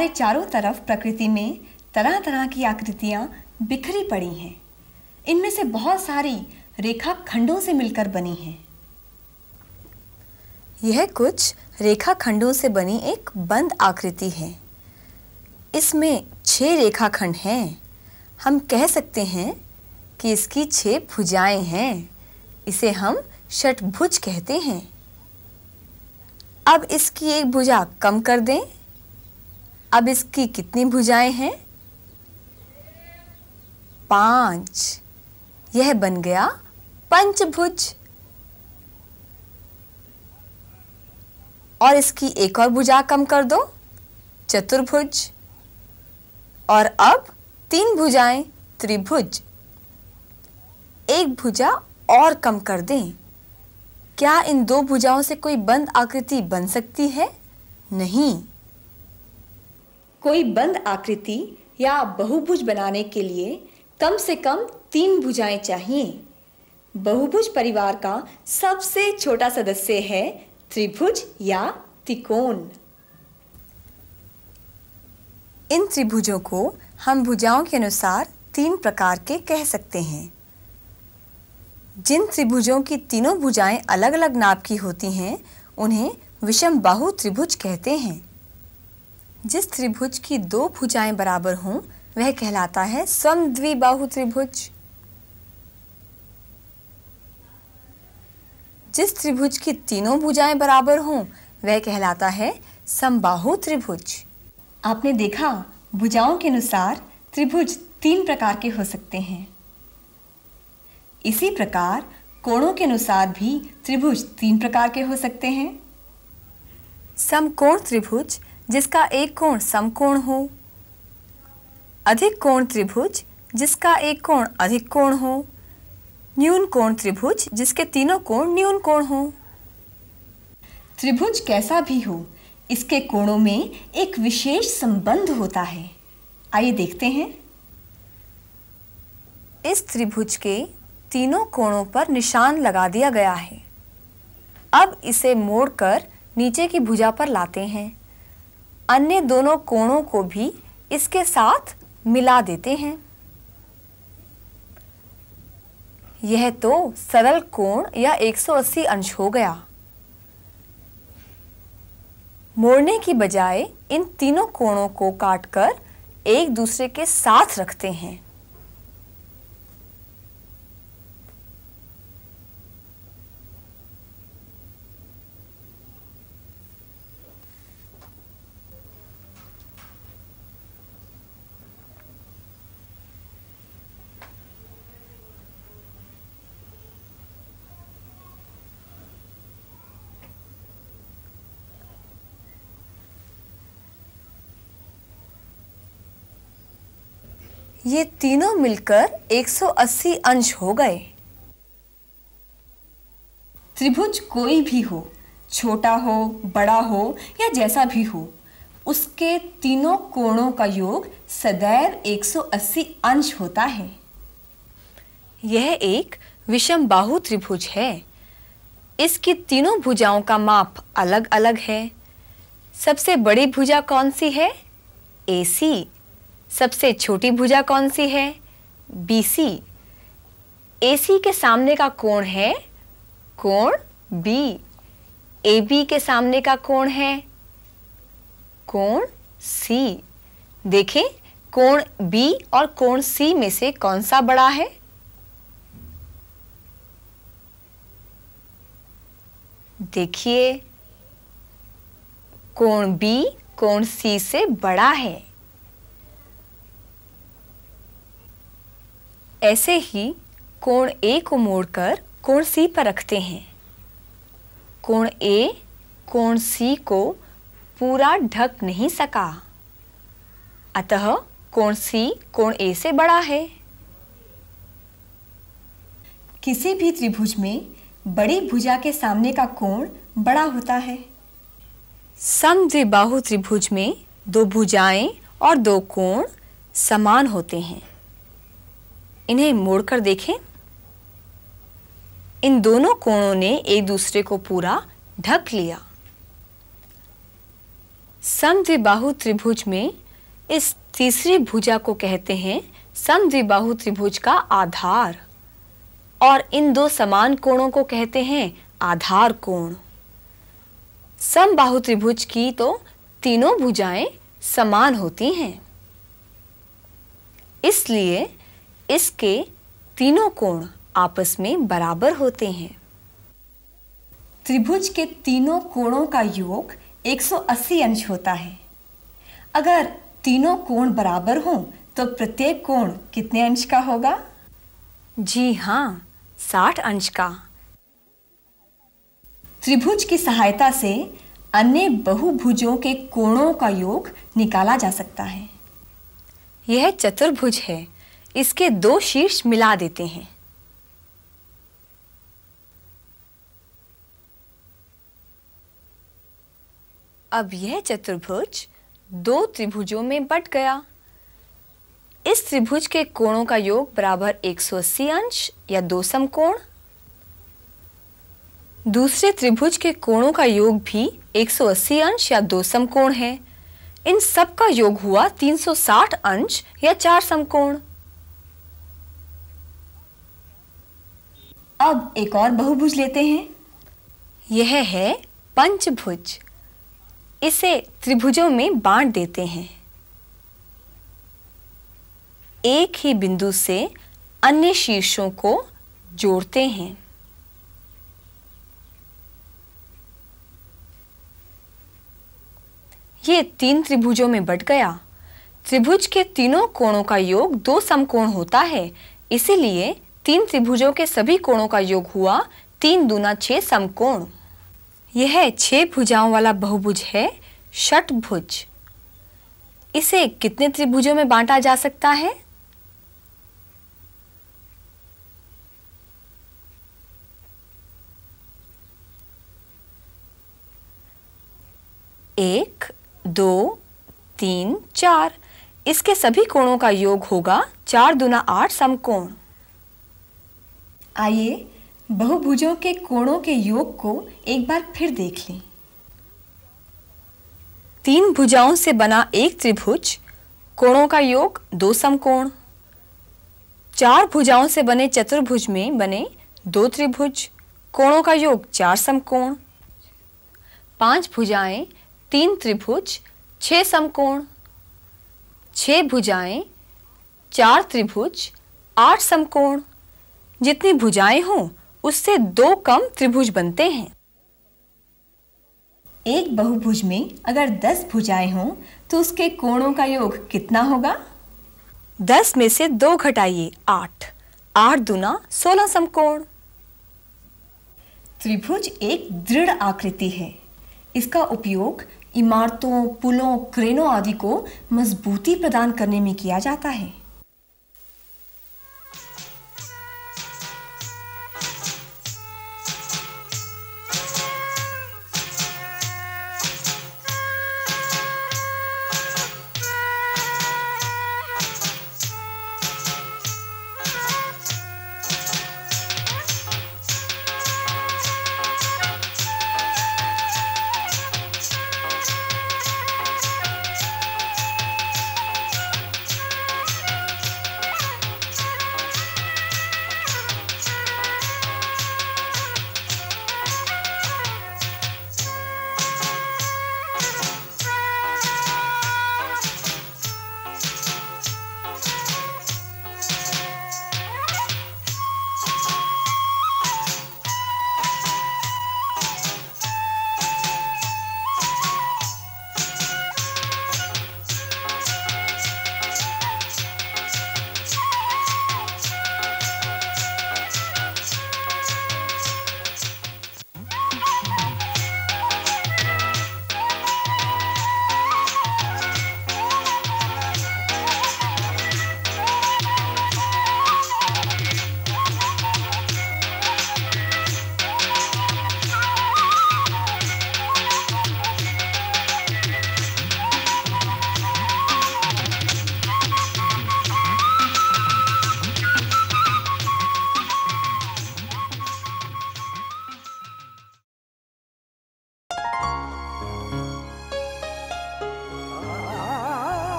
हमारे चारों तरफ प्रकृति में तरह तरह की आकृतियां बिखरी पड़ी हैं। इनमें से बहुत सारी रेखा खंडों से मिलकर बनी हैं। यह कुछ रेखा खंडों से बनी एक बंद आकृति है। इसमें 6 रेखाखंड हैं। हम कह सकते हैं कि इसकी 6 भुजाएं हैं। इसे हम षटभुज कहते हैं। अब इसकी एक भुजा कम कर दें। अब इसकी कितनी भुजाएं हैं? 5। यह बन गया पंचभुज। और इसकी एक और भुजा कम कर दो, चतुर्भुज। और अब 3 भुजाएं, त्रिभुज। एक भुजा और कम कर दें। क्या इन 2 भुजाओं से कोई बंद आकृति बन सकती है? नहीं। कोई बंद आकृति या बहुभुज बनाने के लिए कम से कम 3 भुजाएं चाहिए। बहुभुज परिवार का सबसे छोटा सदस्य है त्रिभुज या त्रिकोण। इन त्रिभुजों को हम भुजाओं के अनुसार 3 प्रकार के कह सकते हैं। जिन त्रिभुजों की तीनों भुजाएं अलग अलग नाप की होती हैं, उन्हें विषम बाहु त्रिभुज कहते हैं। जिस त्रिभुज की 2 भुजाएं बराबर हों, वह कहलाता है समद्विबाहु त्रिभुज। जिस त्रिभुज की तीनों भुजाएं बराबर हों, वह कहलाता है समबाहु त्रिभुज। आपने देखा, भुजाओं के अनुसार त्रिभुज 3 प्रकार के हो सकते हैं। इसी प्रकार कोणों के अनुसार भी त्रिभुज 3 प्रकार के हो सकते हैं। समकोण त्रिभुज, जिसका एक कोण समकोण हो। अधिक कोण त्रिभुज, जिसका एक कोण अधिक कोण हो। न्यून कोण त्रिभुज, जिसके तीनों कोण न्यून कोण हो। त्रिभुज कैसा भी हो, इसके कोणों में एक विशेष संबंध होता है। आइए देखते हैं। इस त्रिभुज के तीनों कोणों पर निशान लगा दिया गया है। अब इसे मोड़कर नीचे की भुजा पर लाते हैं। अन्य दोनों कोणों को भी इसके साथ मिला देते हैं। यह तो सरल कोण या 180 अंश हो गया। मोड़ने की बजाय इन तीनों कोणों को काटकर एक दूसरे के साथ रखते हैं। ये तीनों मिलकर 180 अंश हो गए। त्रिभुज कोई भी हो, छोटा हो, बड़ा हो या जैसा भी हो, उसके तीनों कोणों का योग सदैव 180 अंश होता है। यह एक विषम बाहु त्रिभुज है। इसकी तीनों भुजाओं का माप अलग अलग है। सबसे बड़ी भुजा कौन सी है? AC। सबसे छोटी भुजा कौन सी है? BC। AC के सामने का कोण है कोण B। AB के सामने का कोण है कोण C। देखें, कोण B और कोण C में से कौन सा बड़ा है? देखिए, कोण B कोण C से बड़ा है। ऐसे ही कोण A को मोड़कर कोण C पर रखते हैं। कोण A कोण C को पूरा ढक नहीं सका, अतः कोण C कोण A से बड़ा है। किसी भी त्रिभुज में बड़ी भुजा के सामने का कोण बड़ा होता है। समद्विबाहु त्रिभुज में 2 भुजाएं और 2 कोण समान होते हैं। इन्हें मोड़कर देखें। इन दोनों कोणों ने एक दूसरे को पूरा ढक लिया। समद्विबाहु त्रिभुज में इस तीसरी भुजा को कहते हैं समद्विबाहु त्रिभुज का आधार, और इन दो समान कोणों को कहते हैं आधार कोण। समबाहु त्रिभुज की तो तीनों भुजाएं समान होती हैं, इसलिए इसके तीनों कोण आपस में बराबर होते हैं। त्रिभुज के तीनों कोणों का योग 180 अंश होता है। अगर तीनों कोण बराबर हों तो प्रत्येक कोण कितने अंश का होगा? जी हाँ, 60 अंश का। त्रिभुज की सहायता से अन्य बहुभुजों के कोणों का योग निकाला जा सकता है। यह चतुर्भुज है, इसके दो शीर्ष मिला देते हैं। अब यह चतुर्भुज दो त्रिभुजों में बंट गया। इस त्रिभुज के कोणों का योग बराबर 180 अंश या दो समकोण। दूसरे त्रिभुज के कोणों का योग भी 180 अंश या दो समकोण है। इन सब का योग हुआ 360 अंश या चार समकोण। अब एक और बहुभुज लेते हैं। यह है पंचभुज। इसे त्रिभुजों में बांट देते हैं। एक ही बिंदु से अन्य शीर्षों को जोड़ते हैं। ये तीन त्रिभुजों में बंट गया। त्रिभुज के तीनों कोणों का योग दो समकोण होता है, इसीलिए तीन त्रिभुजों के सभी कोणों का योग हुआ 3 दूना 6 समकोण। यह 6 भुजाओं वाला बहुभुज है षटभुज। इसे कितने त्रिभुजों में बांटा जा सकता है? एक, दो, तीन, चार। इसके सभी कोणों का योग होगा 4 दूना 8 समकोण। आइए बहुभुजों के कोणों के योग को एक बार फिर देख लें। तीन भुजाओं से बना एक त्रिभुज, कोणों का योग 2 समकोण। 4 भुजाओं से बने चतुर्भुज में बने 2 त्रिभुज, कोणों का योग 4 समकोण। 5 भुजाएं, 3 त्रिभुज, 6 समकोण। 6 भुजाएं, 4 त्रिभुज, 8 समकोण। जितनी भुजाएं हों उससे 2 कम त्रिभुज बनते हैं। एक बहुभुज में अगर 10 भुजाएं हों तो उसके कोणों का योग कितना होगा? 10 में से 2 घटाइए 8। 8 दूना 16 समकोण। त्रिभुज एक दृढ़ आकृति है। इसका उपयोग इमारतों, पुलों, क्रेनों आदि को मजबूती प्रदान करने में किया जाता है।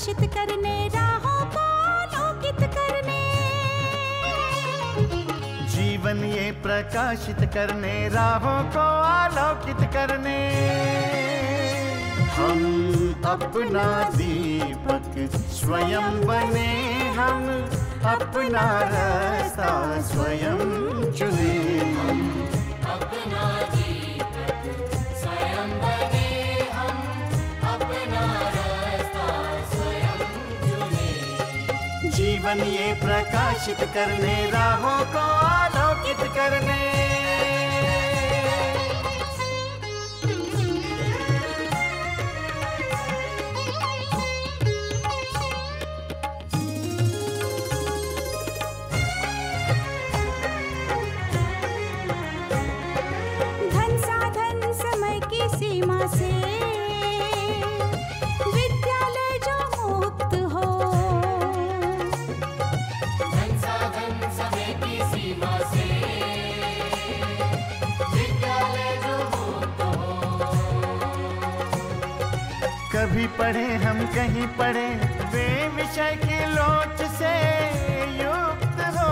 प्रकाशित करने, राहों को आलोकित करने। जीवन ये प्रकाशित करने, राहों को आलोकित करने। हम अपना दीपक स्वयं बने, हम अपना रास्ता स्वयं चुने। हम अपना दीपक स्वयं बने, हम अपना रास्ता स्वयं चुने। जीवन ये प्रकाशित करने, राहों को आलोकित करने। धन साधन समय की सीमा से विद्यालय जो मुक्त हो। धन साधन समय की सीमा से विद्यालय जो मुक्त हो। कभी पढ़े हम कहीं पढ़े, वे विषय की लोच से युक्त हो।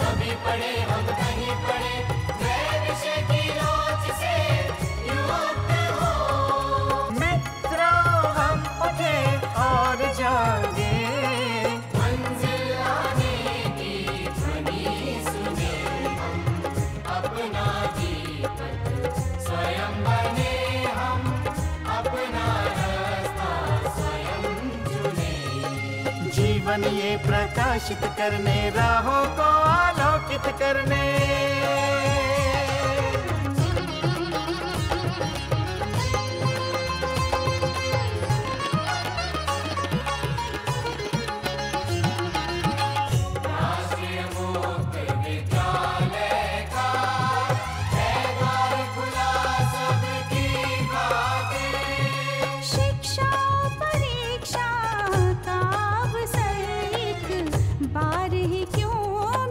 कभी पढ़े हम कहीं पढ़े, वे विषय की लोच से युक्त हो। मित्रों हम उठे और जागे, मंजिल आने की ध्वनि सुने। हम अपना दीपक स्वयं बने, हम अपना रास्ता स्वयं चुने। जीवन ये प्रकाशित करने, राहों को आलोकित करने। राष्ट्रीय मुक्त विद्यालय का है द्वार खुला सबकी खातिर। शिक्षा परीक्षा का अवसर एक बार ही क्यों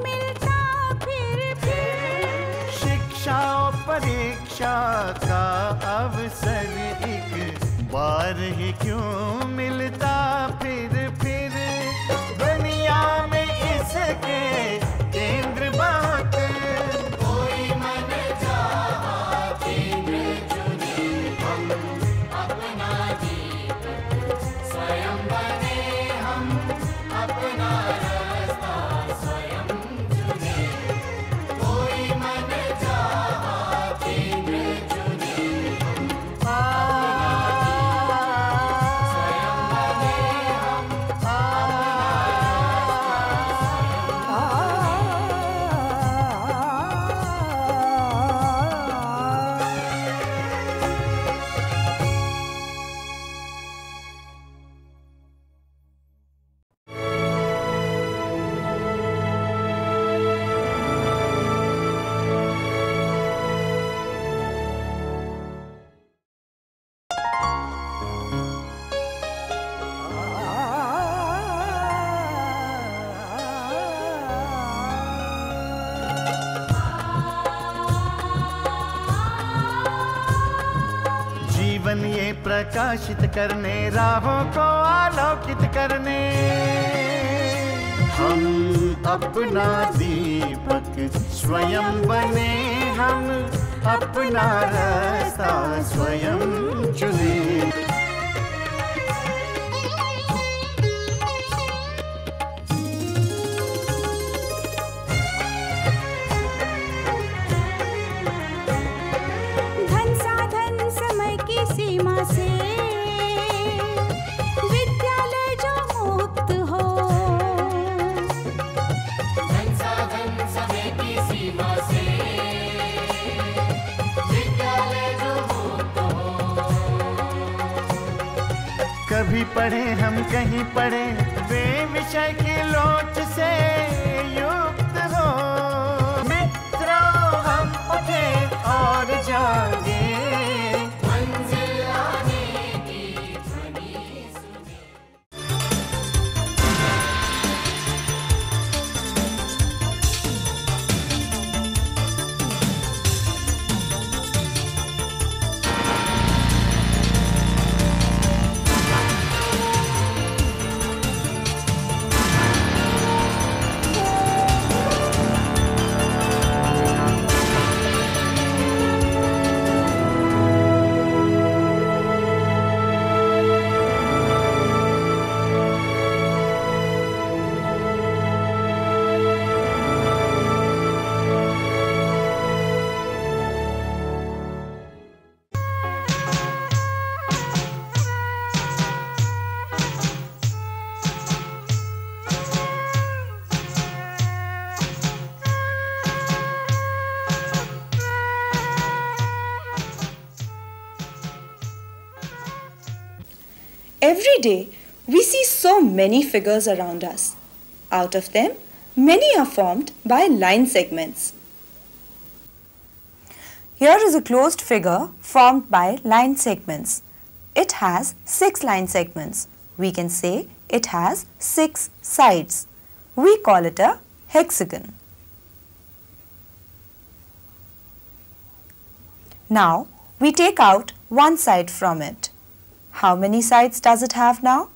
मिलता फिर। शिक्षा और परीक्षा का अवसर एक बार ही क्यों मिलता फिर। दुनिया में इसके केंद्र बात, कोई मन चाहा केंद्र चुने। हम अपना दीपक स्वयं बने, हम अपना रास्ता स्वयं चुने। कोई मन चाहा केंद्र चुने। जीवन ये प्रकाशित करने, राहों को आलोकित करने। हम अपना दीपक स्वयं बने, हम अपना रास्ता स्वयं चुने। धन साधन समय की सीमा से विद्यालय जो मुक्त हो। धन साधन समय की सीमा से विद्यालय जो मुक्त हो। कभी पढ़े हम कहीं पढ़े, वे विषय की लोच से युक्त हो। मित्रों हम उठे और जागे, मंजिल आने की ध्वनि सुने। Every day, we see so many figures around us. Out of them, many are formed by line segments. Here is a closed figure formed by line segments. It has 6 line segments. We can say it has 6 sides. We call it a hexagon. Now, we take out one side from it. How many sides does it have now?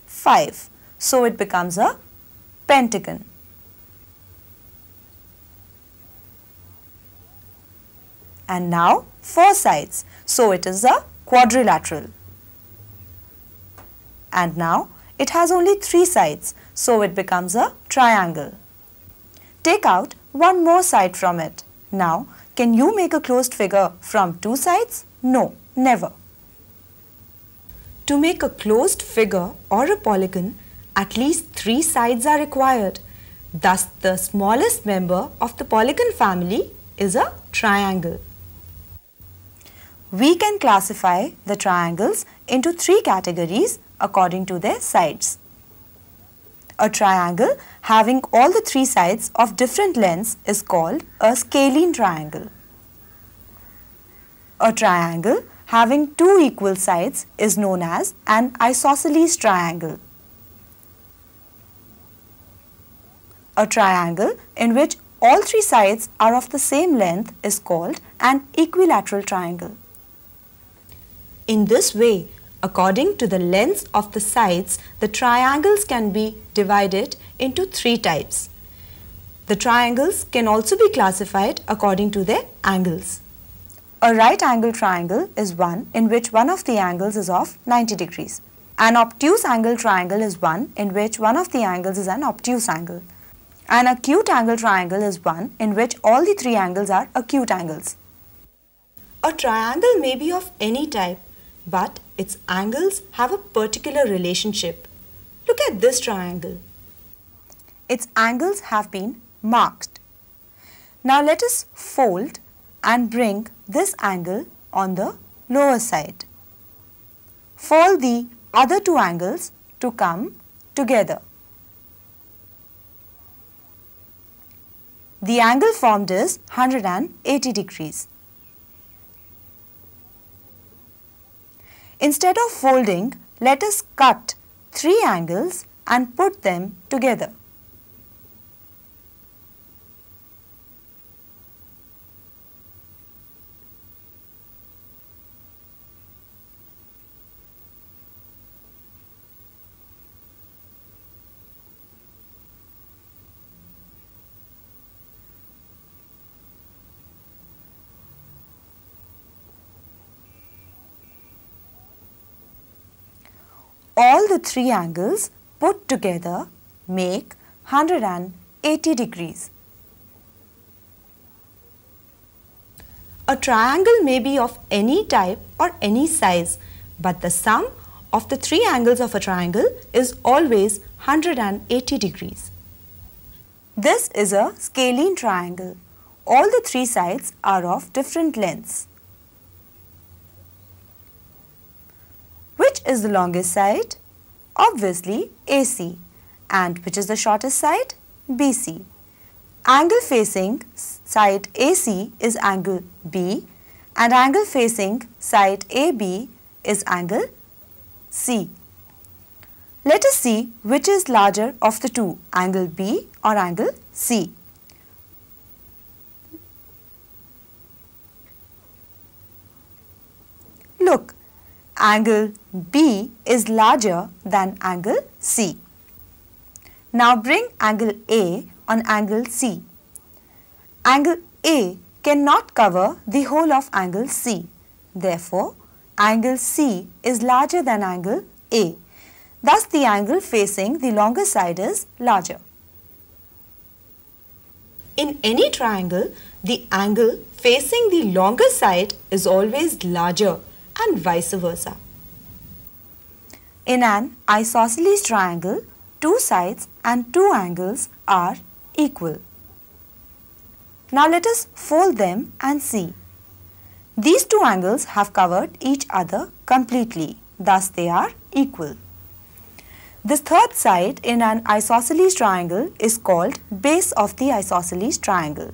5. So it becomes a pentagon. And now 4 sides. So it is a quadrilateral. And now it has only 3 sides. So it becomes a triangle. Take out one more side from it. Now, can you make a closed figure from 2 sides? No, never. To make a closed figure or a polygon, at least 3 sides are required. Thus, the smallest member of the polygon family is a triangle. We can classify the triangles into 3 categories according to their sides. A triangle having all the 3 sides of different lengths is called a scalene triangle. A triangle having 2 equal sides is known as an isosceles triangle. A triangle in which all 3 sides are of the same length is called an equilateral triangle. In this way, according to the lengths of the sides, the triangles can be divided into 3 types. The triangles can also be classified according to their angles. A right angle triangle is one in which one of the angles is of 90 degrees. An obtuse angle triangle is one in which one of the angles is an obtuse angle. An acute angle triangle is one in which all the 3 angles are acute angles. A triangle may be of any type, but its angles have a particular relationship. Look at this triangle. Its angles have been marked. Now let us fold and bring this angle on the lower side. Fold the other 2 angles to come together. The angle formed is 180 degrees. Instead of folding, let us cut 3 angles and put them together. All the 3 angles put together make 180 degrees. A triangle may be of any type or any size, but the sum of the 3 angles of a triangle is always 180 degrees. This is a scalene triangle. All the 3 sides are of different lengths. Which is the longest side? Obviously AC. And which is the shortest side? BC. Angle facing side AC is angle B and angle facing side AB is angle C. Let us see which is larger of the 2, angle B or angle C. Look, angle B is larger than angle C. Now bring angle A on angle C. Angle A cannot cover the whole of angle C. Therefore, angle C is larger than angle A. Thus, the angle facing the longer side is larger. In any triangle, the angle facing the longer side is always larger and vice versa. In an isosceles triangle, 2 sides and 2 angles are equal. Now let us fold them and see. These 2 angles have covered each other completely. thus they are equal. This third side in an isosceles triangle is called base of the isosceles triangle,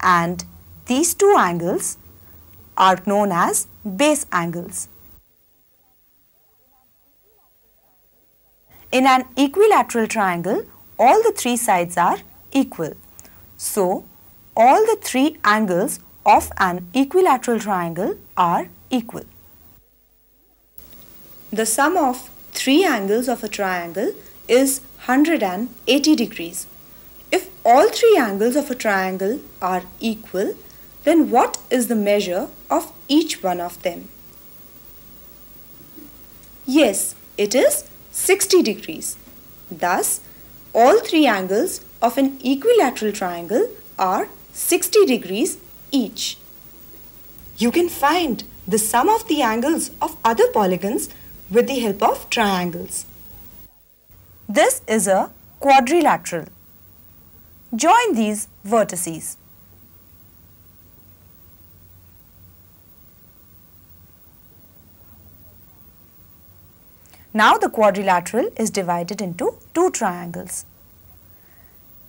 and these two angles are known as base angles. In an equilateral triangle, all the three sides are equal. So, all the three angles of an equilateral triangle are equal. The sum of three angles of a triangle is 180 degrees. If all three angles of a triangle are equal, then what is the measure of each one of them? Yes, it is 60 degrees. Thus, all three angles of an equilateral triangle are 60 degrees each. You can find the sum of the angles of other polygons with the help of triangles. This is a quadrilateral. Join these vertices. Now the quadrilateral is divided into two triangles.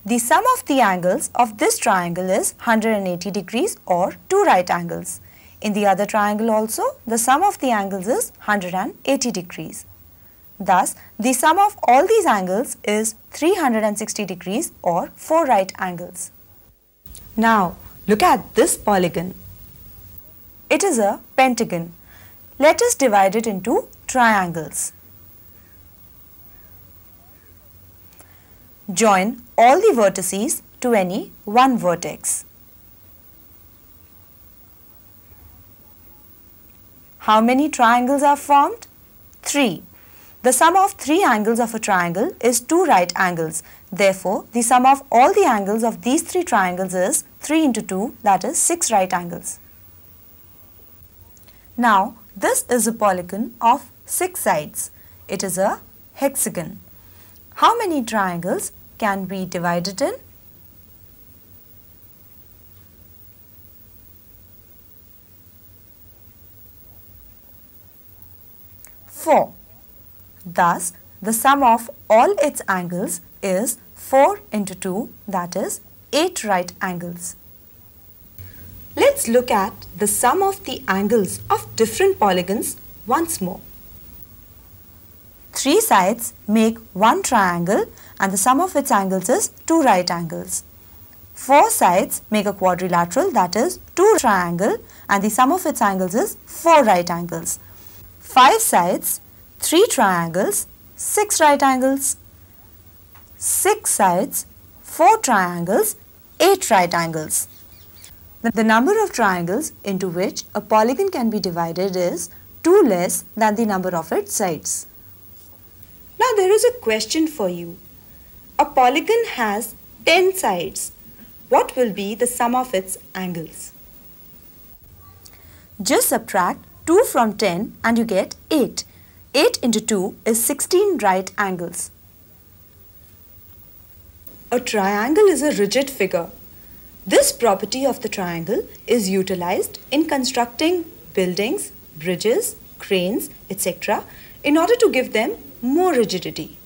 The sum of the angles of this triangle is 180 degrees or two right angles. In the other triangle also, the sum of the angles is 180 degrees. Thus, the sum of all these angles is 360 degrees or four right angles. Now, look at this polygon. It is a pentagon. Let us divide it into triangles. Join all the vertices to any one vertex. How many triangles are formed? 3. The sum of three angles of a triangle is two right angles. Therefore, the sum of all the angles of these three triangles is 3 into 2, that is 6 right angles. Now, this is a polygon of 6 sides. It is a hexagon. How many triangles can be divided in? 4. Thus, the sum of all its angles is 4 into 2, that is 8 right angles. Let's look at the sum of the angles of different polygons once more. 3 sides make one triangle and the sum of its angles is 2 right angles. 4 sides make a quadrilateral, that is 2 triangle, and the sum of its angles is 4 right angles. 5 sides, 3 triangles, 6 right angles. 6 sides, 4 triangles, 8 right angles. The number of triangles into which a polygon can be divided is 2 less than the number of its sides. Now there is a question for you. A polygon has 10 sides. What will be the sum of its angles? Just subtract 2 from 10 and you get 8. 8 into 2 is 16 right angles. A triangle is a rigid figure. This property of the triangle is utilized in constructing buildings, bridges, cranes, etc. in order to give them more rigidity.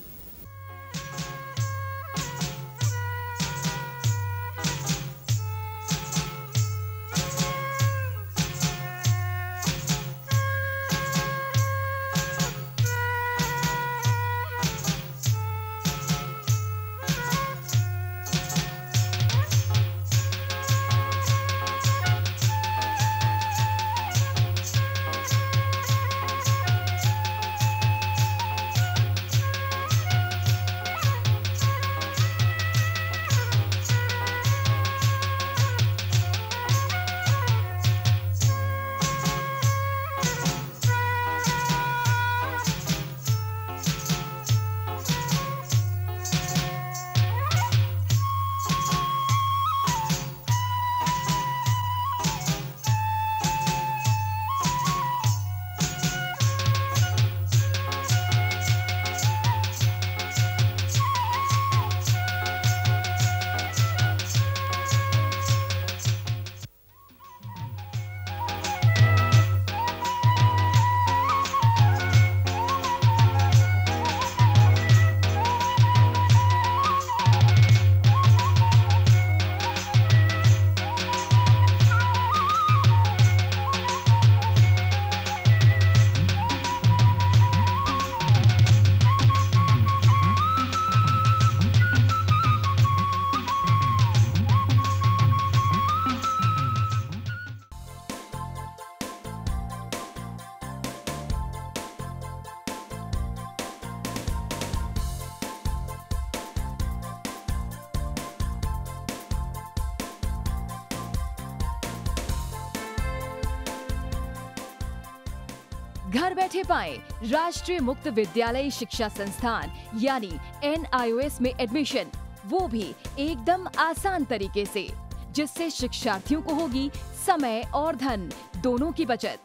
घर बैठे पाएं राष्ट्रीय मुक्त विद्यालय शिक्षा संस्थान यानी NIOS में एडमिशन, वो भी एकदम आसान तरीके से, जिससे शिक्षार्थियों को होगी समय और धन दोनों की बचत।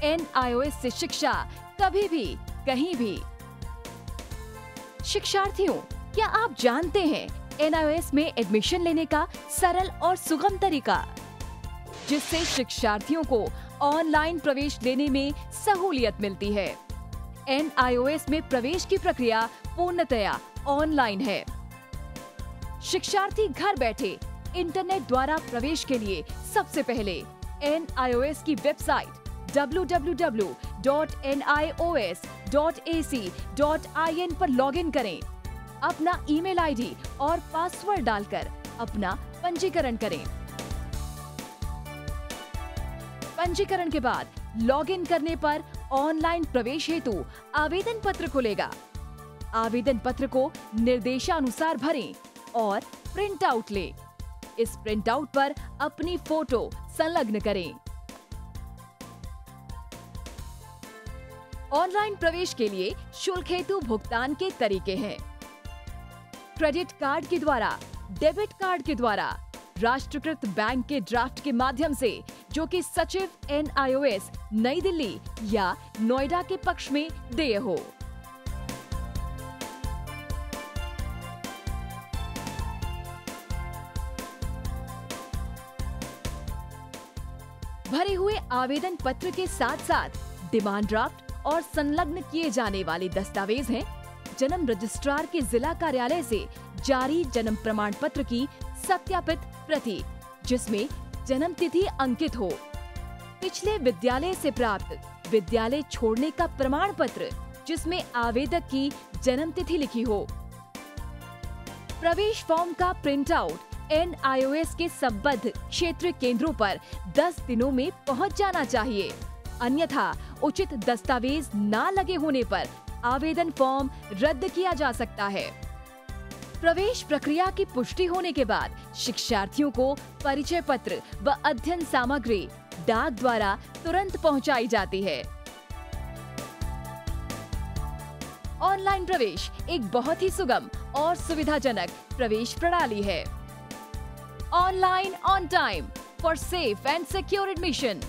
NIOS से शिक्षा कभी भी कहीं भी। शिक्षार्थियों, क्या आप जानते हैं NIOS में एडमिशन लेने का सरल और सुगम तरीका, जिससे शिक्षार्थियों को ऑनलाइन प्रवेश लेने में सहूलियत मिलती है। NIOS में प्रवेश की प्रक्रिया पूर्णतया ऑनलाइन है। शिक्षार्थी घर बैठे इंटरनेट द्वारा प्रवेश के लिए सबसे पहले NIOS की वेबसाइट www.nios.ac.in पर लॉगिन करें। अपना ईमेल आईडी और पासवर्ड डालकर अपना पंजीकरण करें। पंजीकरण के बाद लॉगिन करने पर ऑनलाइन प्रवेश हेतु आवेदन पत्र खुलेगा। आवेदन पत्र को निर्देशानुसार भरें और प्रिंट आउट लें। इस प्रिंट आउट पर अपनी फोटो संलग्न करें। ऑनलाइन प्रवेश के लिए शुल्क हेतु भुगतान के तरीके हैं: क्रेडिट कार्ड के द्वारा, डेबिट कार्ड के द्वारा, राष्ट्रीयकृत बैंक के ड्राफ्ट के माध्यम से, जो कि सचिव NIOS नई दिल्ली या नोएडा के पक्ष में देय हो। भरे हुए आवेदन पत्र के साथ साथ डिमांड ड्राफ्ट और संलग्न किए जाने वाले दस्तावेज हैं: जन्म रजिस्ट्रार के जिला कार्यालय से जारी जन्म प्रमाण पत्र की सत्यापित प्रति, जिसमें जन्म तिथि अंकित हो, पिछले विद्यालय से प्राप्त विद्यालय छोड़ने का प्रमाण पत्र, जिसमें आवेदक की जन्म तिथि लिखी हो। प्रवेश फॉर्म का प्रिंट आउट NIOS के संबद्ध क्षेत्रीय केंद्रों पर 10 दिनों में पहुंच जाना चाहिए, अन्यथा उचित दस्तावेज न लगे होने पर आवेदन फॉर्म रद्द किया जा सकता है। प्रवेश प्रक्रिया की पुष्टि होने के बाद शिक्षार्थियों को परिचय पत्र व अध्ययन सामग्री डाक द्वारा तुरंत पहुंचाई जाती है। ऑनलाइन प्रवेश एक बहुत ही सुगम और सुविधाजनक प्रवेश प्रणाली है। Online on time for safe and secure admission.